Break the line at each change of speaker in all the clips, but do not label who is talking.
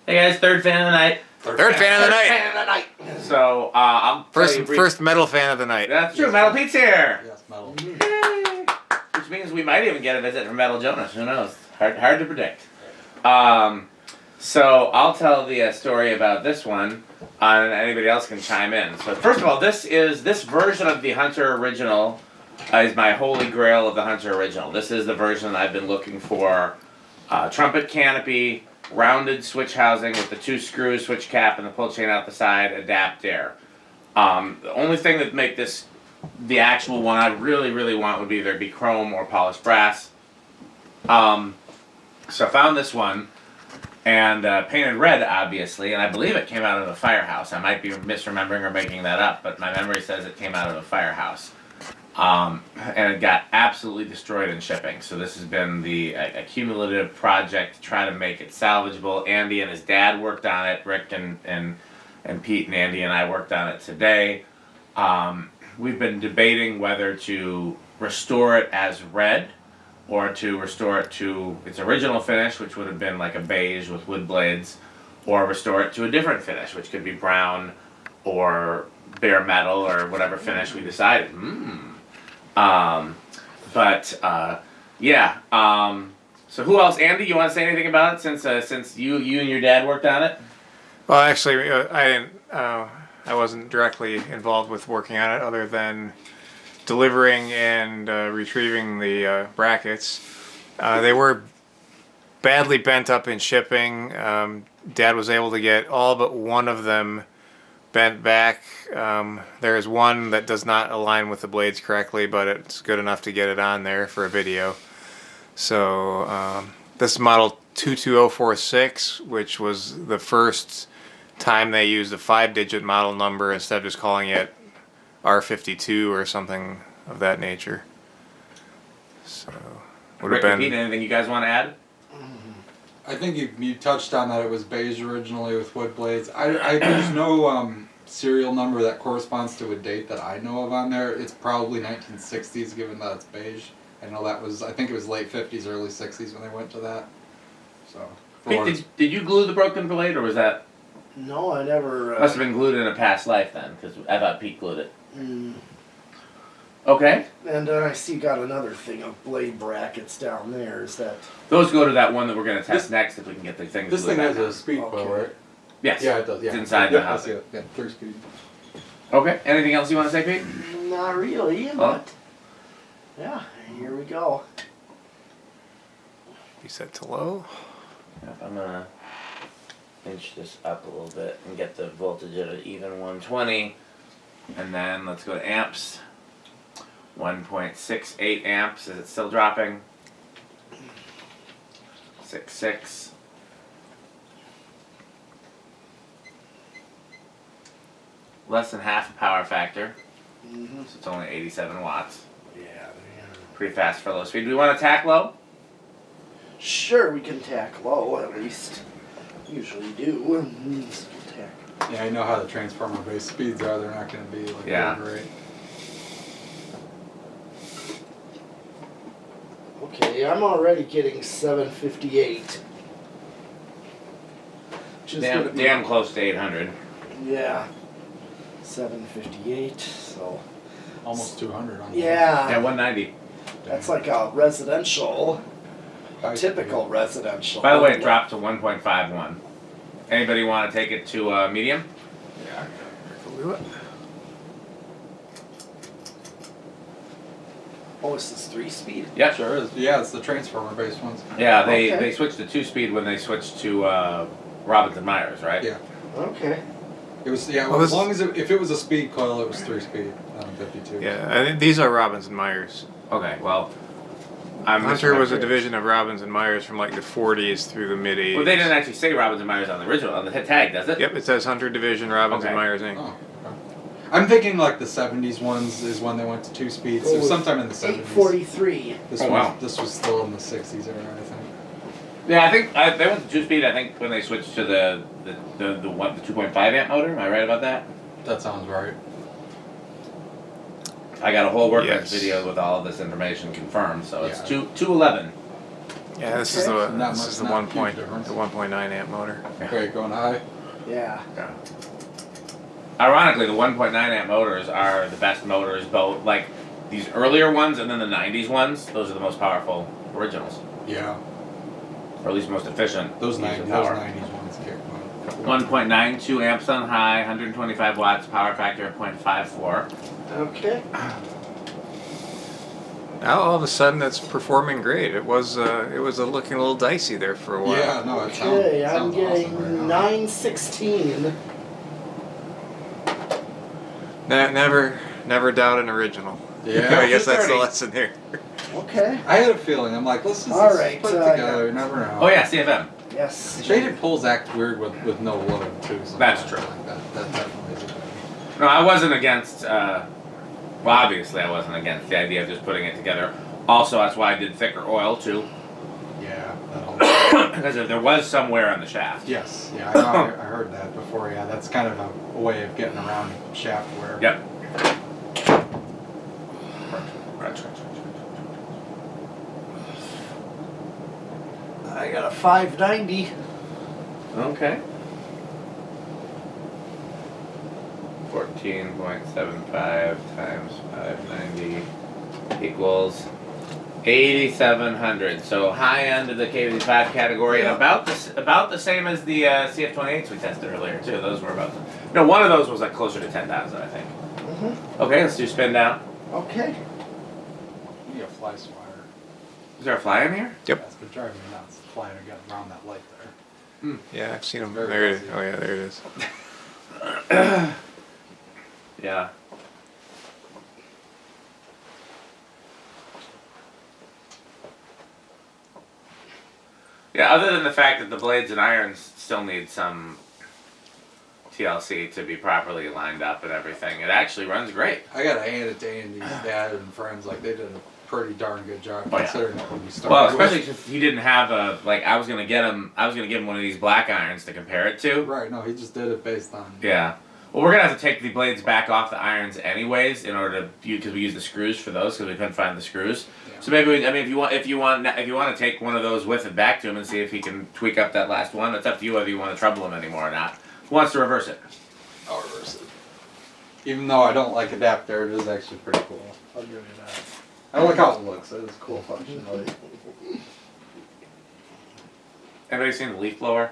Hey guys, third fan of the night.
Third fan of the night.
Fan of the night.
So, I'll
First metal fan of the night.
That's true. Metal Pete's here.
Yes, metal.
Yay. Which means we might even get a visit from Metal Jonas. Who knows? Hard to predict. So I'll tell the story about this one, and anybody else can chime in. So first of all, this version of the Hunter original is my Holy Grail of the Hunter original. This is the version I've been looking for. Trumpet canopy, rounded switch housing with the 2 screws, switch cap, and the pull chain out the side, Adaptair. The only thing that make this the actual one I really want would be either be chrome or polished brass. So I found this one and painted red, obviously, and I believe it came out of a firehouse. I might be misremembering or making that up, but my memory says it came out of a firehouse. And it got absolutely destroyed in shipping. So this has been a cumulative project to try to make it salvageable. Andy and his dad worked on it. Rick and Pete and Andy and I worked on it today. We've been debating whether to restore it as red or to restore it to its original finish, which would have been like a beige with wood blades, or restore it to a different finish, which could be brown or bare metal or whatever finish we decided. So who else? Andy, you want to say anything about it since you and your dad worked on it?
Well, actually, I didn't. I wasn't directly involved with working on it, other than delivering and retrieving the brackets. They were badly bent up in shipping. Dad was able to get all but one of them bent back. There is one that does not align with the blades correctly, but it's good enough to get it on there for a video. So this is model 22046, which was the first time they used a 5-digit model number instead of just calling it R52 or something of that nature. So would have been.
Pete, anything you guys want to add?
I think you touched on that it was beige originally with wood blades. There's no serial number that corresponds to a date that I know of on there. It's probably 1960s, given that it's beige. I know I think it was late 50s, early 60s when they went to that. So.
Pete, did you glue the broken blade, or was that?
No, I never.
Must have been glued in a past life then, because I thought Pete glued it. Okay.
And I see you got another thing of blade brackets down there. Is that?
Those go to that one that we're going to test next if we can get the things.
This thing has a speed
Okay.
coil, right?
Yes.
Yeah, it does. Yeah.
It's inside the house.
Yeah, 3-speed.
Okay. Anything else you want to say, Pete?
Not really, but yeah, here we go.
Be set to low.
Yep, I'm going to inch this up a little bit and get the voltage at an even 120. And then let's go to amps. 1.68 amps. Is it still dropping? 6.6. Less than half a power factor. So it's only 87 watts.
Yeah.
Pretty fast for low speed. Do we want to tack low?
Sure, we can tack low at least. Usually do. Tack.
Yeah, I know how the transformer-based speeds are. They're not going to be like great.
Okay, I'm already getting 758.
Damn close to 800.
Yeah. 758, so.
Almost 200 on
Yeah.
Yeah, 190.
That's like a residential, typical residential.
By the way, it dropped to 1.51. Anybody want to take it to medium?
Yeah, I can do it.
Oh, is this 3-speed?
Yeah.
Sure is. Yeah, it's the transformer-based ones.
Yeah,
Okay.
they switched to 2-speed when they switched to Robbins and Myers, right?
Yeah.
Okay.
It was
Well,
as long as if it was a speed coil, it was 3-speed. 52.
Yeah, I think these are Robbins and Myers.
Okay, well, I'm
Hunter was a
misremembering.
division of Robbins and Myers from like the 40s through the mid 80s.
Well, they didn't actually say Robbins and Myers on the original, on the tag, does it?
Yep, it says Hunter Division, Robbins
Okay.
and Myers Inc.
Oh, okay. I'm thinking like the 70s ones is when they went to 2-speed. So sometime in the 70s.
843.
This was still in the 60s era, I think.
Yeah, I think they went to 2-speed. I think when they switched to the 2.5 amp motor. Am I right about that?
That sounds right.
I got a whole workbench
Yes.
video with all of this information confirmed. So it's
Yeah.
211.
Yeah, this
Okay.
is the
Not
one
huge
point
difference.
the 1.9 amp motor.
Okay, going high.
Yeah.
Yeah. Ironically, the 1.9 amp motors are the best motors, both like these earlier ones and then the 90s ones. Those are the most powerful originals,
Yeah.
or at least most efficient.
Those
use
90s,
of
those
power.
90s ones kick butt.
1.92 amps on high, 125 watts, power factor of 0.54.
Okay.
Now all of a sudden it's performing great. It was looking a little dicey there for a while.
Yeah, no, it sounds,
Okay,
it
I'm
sounds
getting
awesome right now.
916.
Never doubt an original.
Yeah.
I guess that's the
230.
lesson here.
Okay.
I had a feeling. I'm like, let's just
All right,
put it together. You never know.
Oh yeah, CFM.
Yes.
Shaded pulls act weird with no load too.
That's
sometimes.
true.
Like that definitely is a thing.
No, I wasn't against. Well, obviously, I wasn't against the idea of just putting it together. Also, that's why I did thicker oil too,
Yeah. That'll,
because if there was somewhere on the shaft.
yes. Yeah. I know. I heard that before. Yeah. That's kind of a way of getting around shaft wear.
Yep.
I got a 590.
Okay. 14.75 times 590 equals 8,700. So high end of the KV5 category, and about the same as the CF28s we tested earlier too. Those were about no, one of those was like closer to 10,000, I think.
Mm-hmm.
Okay, let's do spin down.
Okay.
You need a fly swatter.
Is there a fly in here?
Yep.
That's been driving me nuts. Flying again around that light there.
Yeah, I've seen them.
Very
There it is.
busy.
Oh yeah, there it is.
Yeah. Yeah, other than the fact that the blades and irons still need some TLC to be properly lined up and everything, it actually runs great.
I gotta hand it to Andy's dad and friends. Like they did a pretty darn good job
Oh, yeah.
considering what we started.
Well,
with.
especially since he didn't have a like. I was gonna give him one of these black irons to compare it to.
Right. No, he just did it based on.
Yeah. Well, we're gonna have to take the blades back off the irons anyways in order to because we use the screws for those because we couldn't find the screws.
Yeah.
So maybe if you want to take one of those with it back to him and see if he can tweak up that last one. It's up to you whether you want to trouble him anymore or not. Who wants to reverse it?
I'll reverse it. Even though I don't like Adaptair, it is actually pretty cool. I'll give you that. I like how it looks. It is cool functionality.
Anybody seen the leaf blower?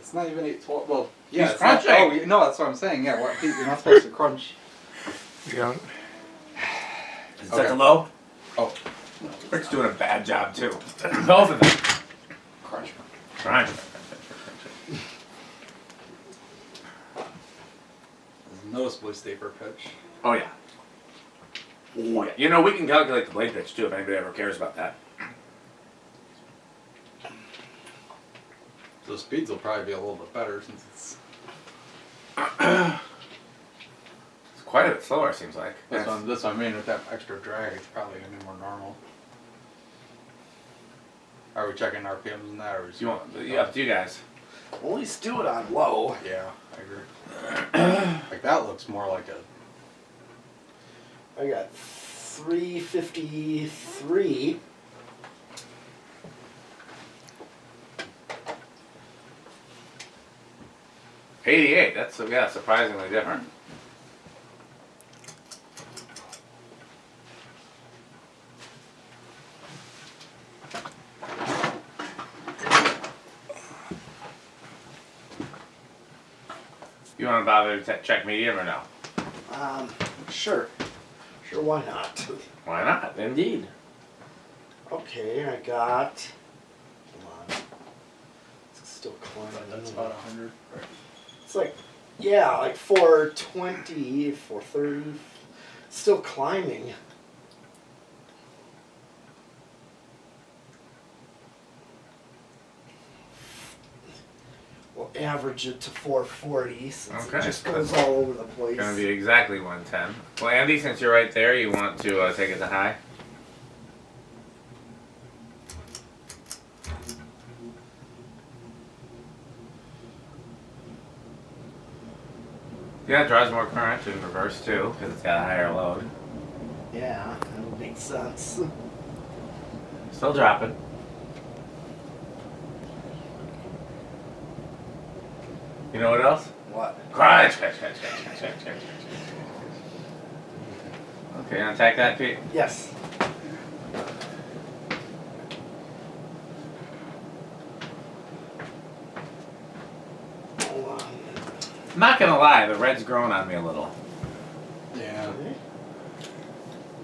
It's not even 812. Well, yeah.
He's
It's not,
crunching.
oh, no, that's what I'm saying. Yeah, what, you're not supposed to crunch.
You don't.
Is it set
Okay.
to low?
Oh,
Rick's doing a bad job too. Both of them.
crunch.
Right.
It's noticeably steeper pitch.
Oh yeah. Oh yeah. You know we can calculate the blade pitch too if anybody ever cares about that.
So the speeds will probably be a little bit better since it's.
It's quite a bit slower, it seems like.
That's what I mean. With that extra drag, it's probably gonna be more normal. Are we checking RPMs and that, or is
You want? Up to you guys.
Well, at least do it on low.
Yeah, I agree. Like that looks more like a.
I got 353.
$88. That's surprisingly different. You want to bother to check medium or no?
Sure. Sure, why not?
Why not? Indeed.
Okay, I got. Hold on. It's still climbing.
That's about 100.
It's like, yeah, like 420, 430. Still climbing. We'll average it to 440 since
Okay.
it just goes all over the place.
Gonna be exactly 110. Well, Andy, since you're right there, you want to take it to high? Yeah, it draws more current in reverse too, because it's got a higher load.
Yeah, that would make sense.
Still dropping. You know what else?
What?
Crunch, crunch, crunch, crunch, crunch, crunch, crunch, crunch. Okay, untack that, Pete.
Yes. Hold on.
I'm not gonna lie, the red's growing on me a little.
Yeah.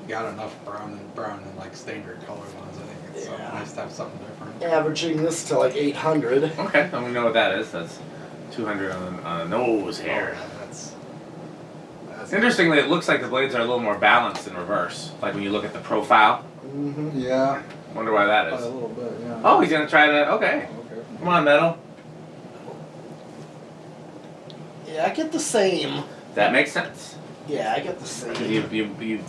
You got enough brown and like standard color ones. I think it's
Yeah.
nice to have something different.
Averaging this to like 800.
Okay, then we know what that is. That's 200 on the nose hair.
Oh, that's
Interestingly, it looks like the blades are a little more balanced in reverse. Like when you look at the profile.
Mm-hmm.
Yeah.
Wonder why that
A
is.
little bit, yeah.
Oh, he's gonna try to. Okay,
Okay.
come on, metal.
Yeah, I get the same.
That makes sense.
Yeah, I get the
'Cause
same.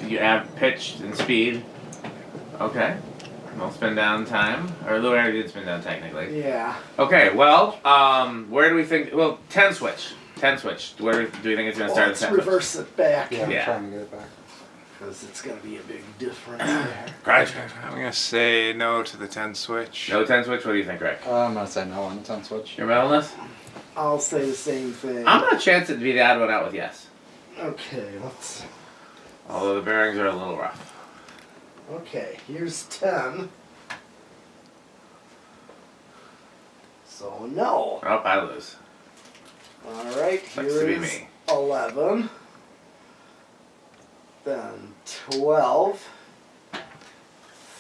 you add pitch and speed. Okay. No spin down time. Or Lou already did spin down technically.
Yeah.
Okay, well, where do we think? Well, 10 switch. 10 switch. Where do we think it's gonna
Well,
start?
let's
at 10 switch?
reverse it back.
Yeah, I'm
Yeah.
trying to get it back.
Because it's going to be a big difference there.
Crunch.
I'm gonna say no to the 10 switch.
No 10 switch. What do you think, Rick?
I'm gonna say no on the 10 switch.
Your metalness?
I'll say the same thing.
I'm gonna chance it to be the odd one out with yes.
Okay, let's.
Although the bearings are a little rough.
Okay, here's 10. So, no.
Oh, I lose.
Alright,
Sucks to be
here is
me.
11. Then 12.
Crunch,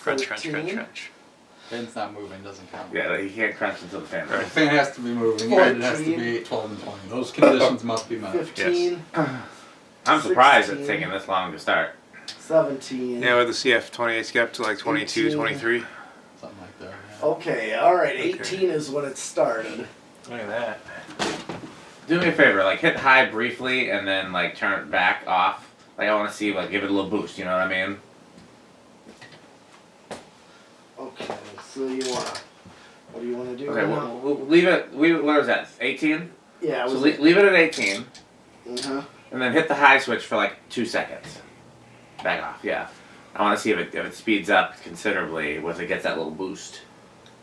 crunch, crunch,
13,
crunch.
Fan's not moving, doesn't count.
Yeah, you can't crunch until the fan
The
goes.
fan has to be moving, and it has to
14.
be 12 and 20. Those conditions must be met.
15.
I'm surprised
16.
it's taking this long to start.
17.
Yeah, with the CF28, get up to like 22,
18.
23.
Something like that. Yeah.
Okay, alright, 18
Okay.
is when it started.
Look at that.
Do me a favor, like hit high briefly and then like turn it back off. Like I want to see, like give it a little boost. You know what I mean?
Okay, so you wanna. What do you wanna do?
Okay,
now?
we'll leave it. Where was that? 18.
Yeah, it
So
was.
leave it at 18,
Uh-huh.
and then hit the high switch for like 2 seconds. Back off. Yeah. I want to see if it speeds up considerably once it gets that little boost.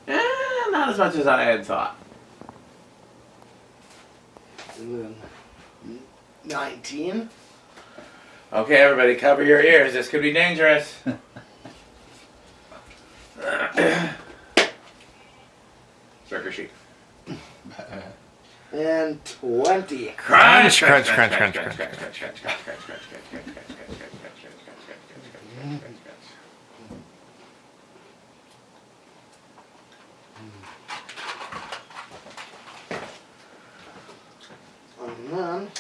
Not as much as I had thought.
And then 19.
Okay, everybody, cover your ears. This could be dangerous. Ricochet.
And 20.
Crunch, crunch, crunch, crunch, crunch.
And then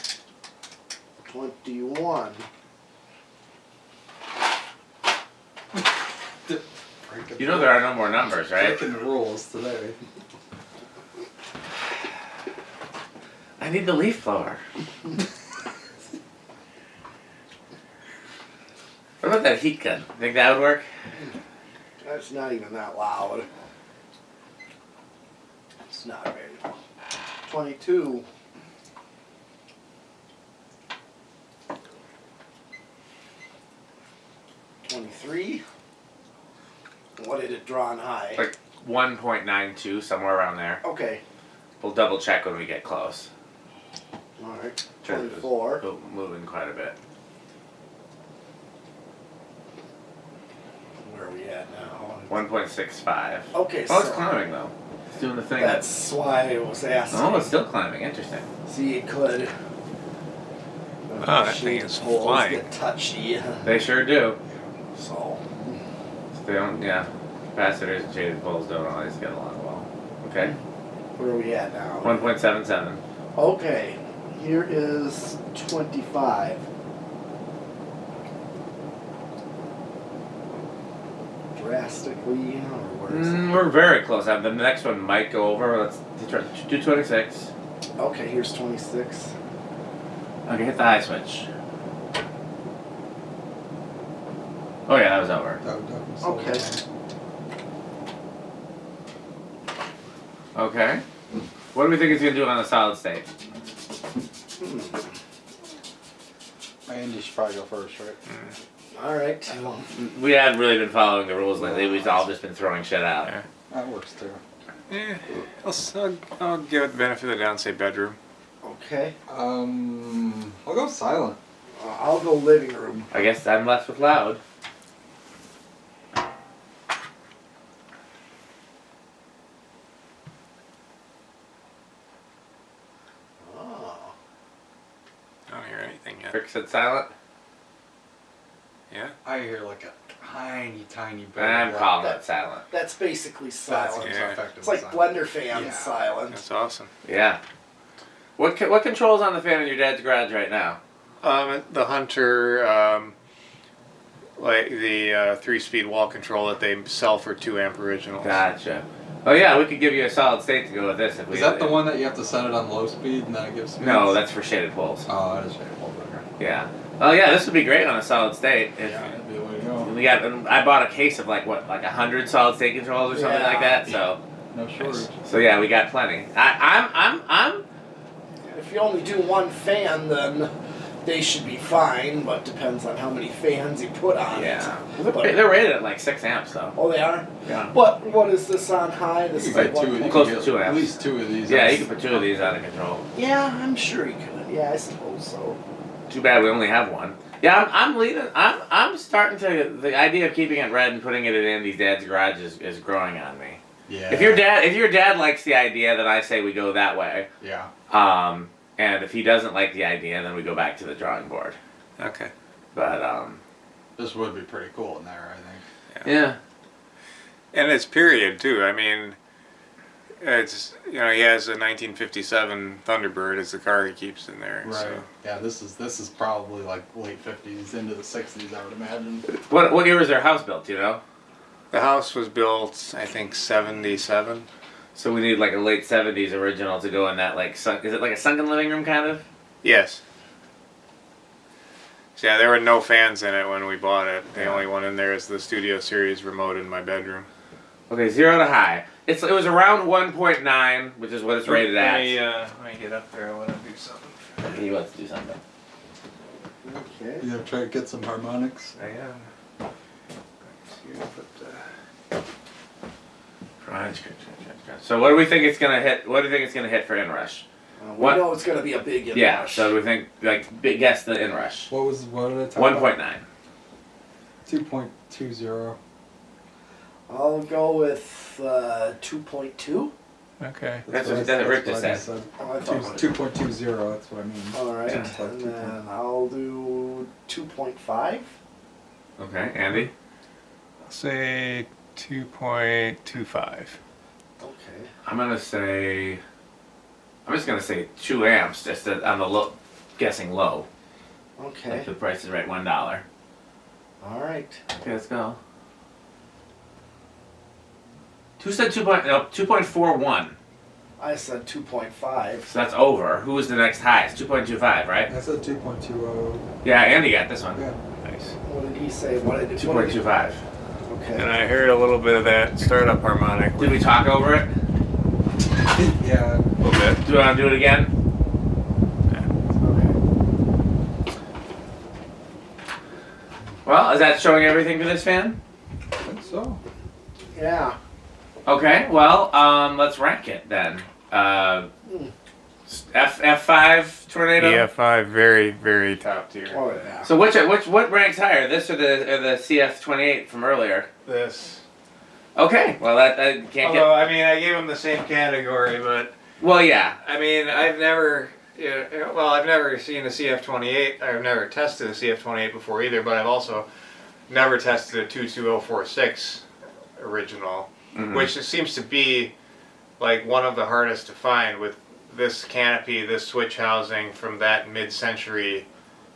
21.
You know there are no more numbers, right?
Breaking the rules today.
I need the leaf blower. What about that heat gun? Think that would work?
That's not even that loud. It's not very loud. 22. $23. What did it draw on high?
Like 1.92, somewhere around there.
Okay.
We'll double check when we get close.
Alright.
Sure, it was
24.
moving quite a bit.
Where are we at now?
1.65.
Okay,
Oh, it's
so
climbing though. It's doing the thing.
that's why I was asking.
Oh, it's still climbing. Interesting.
See, it could.
Oh, that thing is
Poles
flying.
get touchy.
They sure do.
So,
They don't. Yeah. Capacitors and shaded poles don't always get along well. Okay.
where are we at now?
1.77.
Okay, here is 25. Drastically, or where is it?
We're very close. The next one might go over. Let's do 26.
Okay, here's 26.
Okay, hit the high switch. Oh yeah, that was over.
Okay.
Okay. What do we think it's gonna do on the solid state?
Andy should probably go first, right?
Alright.
We haven't really been following the rules lately. We've all just been throwing shit out.
Yeah.
That works too.
Yeah, I'll give it the benefit of the doubt and say bedroom.
Okay.
I'll go silent.
I'll go living room.
I guess I'm left with loud.
Oh.
I don't hear anything yet.
Rick said silent.
Yeah.
I hear like a tiny bit.
I'm calling it silent.
That's basically silent.
Yeah.
It's like blender fan
Yeah.
silent.
That's awesome.
Yeah. What controls on the fan in your dad's garage right now?
The Hunter, like the 3-speed wall control that they sell for 2 amp originals.
Gotcha. Oh yeah, we could give you a solid state to go with this if we.
Is that the one that you have to set it on low speed and then it gives speeds?
No, that's for shaded poles.
Oh, that is shaded poles. Okay.
Yeah. Oh yeah, this would be great on a solid state. If,
Yeah, that'd be the way to go.
We got. I bought a case of like 100 solid state controls or something
Yeah.
like that. So.
No shortage.
So yeah, we got plenty. I'm.
If you only do one fan, then they should be fine, but depends on how many fans you put on
Yeah.
it. But,
They're rated at like 6 amps though.
oh, they are?
Yeah.
What is this on high? This
You
is
can
like
get
one
two. You
Close
can
to
get
2 amps.
At least 2 of these.
Yeah, you can put 2 of these out of control.
Yeah, I'm sure you could. Yeah, I suppose so.
Too bad we only have one. Yeah, I'm leading. I'm starting to. The idea of keeping it red and putting it in Andy's dad's garage is growing on me.
Yeah.
If your dad likes the idea, then I say we go that way.
Yeah.
And if he doesn't like the idea, then we go back to the drawing board.
Okay.
But
This would be pretty cool in there, I think.
yeah.
And it's period too. I mean, it's he has a 1957 Thunderbird as the car he keeps in there.
Right.
So.
Yeah, this is probably like late 50s into the 60s, I would imagine.
What year was their house built? Do you know?
The house was built, I think, 77.
So we need like a late 70s original to go in that like is it like a sunken living room kind of?
Yes. So yeah, there were no fans in it when we bought it. The only one in there is the Studio Series remote in my bedroom.
Okay, 0 to high. It was around 1.9, which is what it's rated
Let
at.
me get up there. I want to do something.
He wants to do something.
Okay.
You gonna try to get some harmonics?
I am.
So what do we think it's gonna hit? What do you think it's gonna hit for inrush?
We
What?
know it's going to be a big inrush.
Yeah. So we think guess the inrush.
What did I talk
1.9.
2.20.
I'll go with 2.2.
Okay.
That's what Rick just said.
Oh, I thought
2.20, that's what I mean.
All right,
Yeah.
and then I'll do 2.5.
Okay, Andy.
I'll say 2.25.
Okay.
I'm just gonna say 2 amps, just on the low, guessing low.
Okay.
Like the price is right, $1.
All right.
Okay, let's go. Who said 2.41?
I said 2.5.
So that's over. Who was the next highest? 2.25, right?
I said 2.20.
Yeah, Andy got this one.
Yeah.
Nice.
What did he say? What did he
2.25.
Okay.
And I heard a little bit of that startup harmonic.
Did we talk over it?
Yeah.
A little bit.
Do you want to do it again?
Okay.
Well, is that showing everything for this fan?
I think so.
Yeah.
Okay, well, let's rank it then. F5 tornado.
EF5, very, very top tier.
Oh yeah.
So what ranks higher, this or the CF28 from earlier?
This.
Okay, well that can't
Although, I mean, I gave them the same category, but
Well, yeah.
I mean, I've never seen a CF28. I've never tested a CF28 before either, but I've also never tested a 22046 original,
Mhm.
which seems to be like one of the hardest to find with this canopy, this switch housing from that mid-century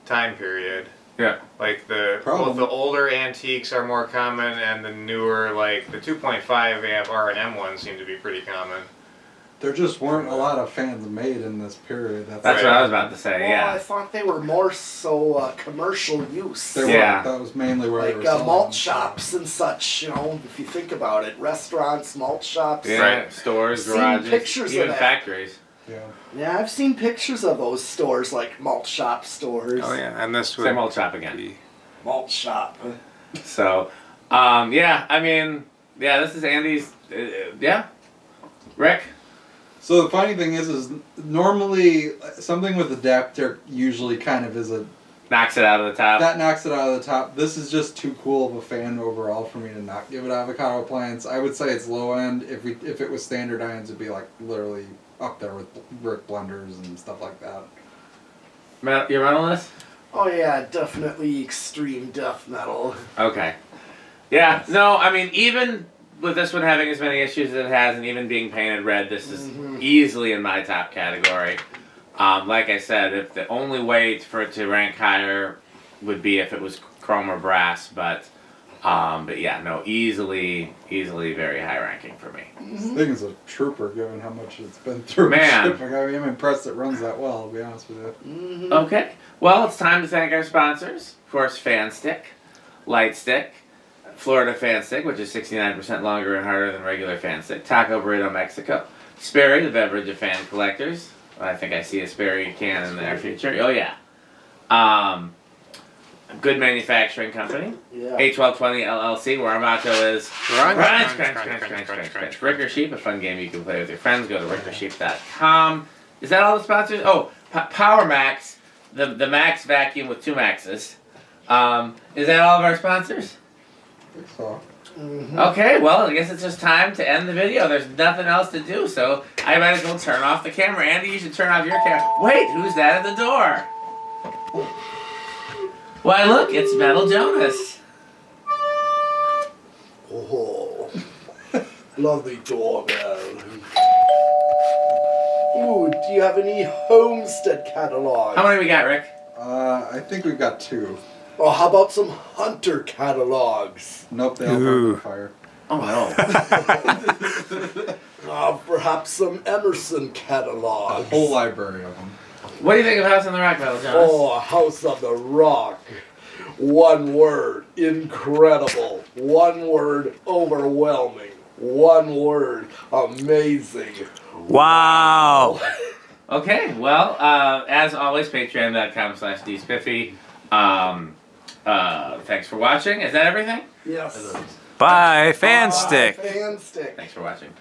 time period.
Yeah.
Like
Problem.
both the older antiques are more common, and the newer, like the 2.5 amp R&M ones, seem to be pretty common.
There just weren't a lot of fans made in this period.
That's
Right.
what I was about to say,
Well, I
yeah.
thought they were more so commercial use.
They
Yeah.
were. That was mainly where they
Like
were selling
malt
them.
shops and such, you know, if you think about it. Restaurants, malt shops.
Yeah,
Right.
stores,
I've seen
garages,
pictures of
even
that.
factories.
Yeah.
Yeah, I've seen pictures of those stores, like malt shop stores.
Oh yeah, and this would
Same old shop again.
be
Malt shop.
So, yeah, I mean, yeah, this is Andy's, yeah. Rick?
So the funny thing is normally something with Adaptair usually kind of is
Knocks it out of the top.
that knocks it out of the top. This is just too cool of a fan overall for me to not give it avocado plants. I would say it's low end. If it was standard irons, it'd be like literally up there with brick blenders and stuff like that.
Your rental list?
Oh yeah, definitely extreme death metal.
Okay. Yeah, no, I mean, even with this one having as many issues as it has and even being painted red, this is easily in my top category. Like I said, if the only way for it to rank higher would be if it was chrome or brass, but yeah, no, easily very high ranking for me.
This thing is a trooper given how much it's been through.
Man.
Shipping. I mean, I'm impressed it runs that well, to be honest with you.
Okay, well, it's time to thank our sponsors. Of course, Fan Stick, Light Stick, Florida Fan Stick, which is 69% longer and harder than regular Fan Stick, Taco Burrito Mexico, Sperry, the beverage of fan collectors. I think I see a Sperry can in their future. Oh yeah. Good Manufacturing Company.
Yeah.
A1220 LLC, where our motto is
Crunch.
Ricker Sheep, a fun game you can play with your friends. Go to rickersheep.com. Is that all the sponsors? Oh, Power Max, the Max vacuum with 2 Maxes. Is that all of our sponsors?
I think so.
Okay, well, I guess it's just time to end the video. There's nothing else to do, so I might as well turn off the camera. Andy, you should turn off your camera. Wait, who's that at the door? Why, look, it's Metal Jonas.
Oh, lovely doorbell. Ooh, do you have any Homestead catalogs?
How many we got, Rick?
I think we've got 2.
Or how about some Hunter catalogs?
Nope, they all burned on fire.
Oh, no.
Perhaps some Emerson
A
catalogs.
whole library of them.
What do you think of House on the Rock, Metal Jonas?
Oh, House of the Rock. One word, incredible. One word, overwhelming. One word, amazing.
Wow.
Okay, well, as always, patreon.com/dspiffy. Thanks for watching. Is that everything?
Yes.
Bye, fan stick.
Fan stick.
Thanks for watching.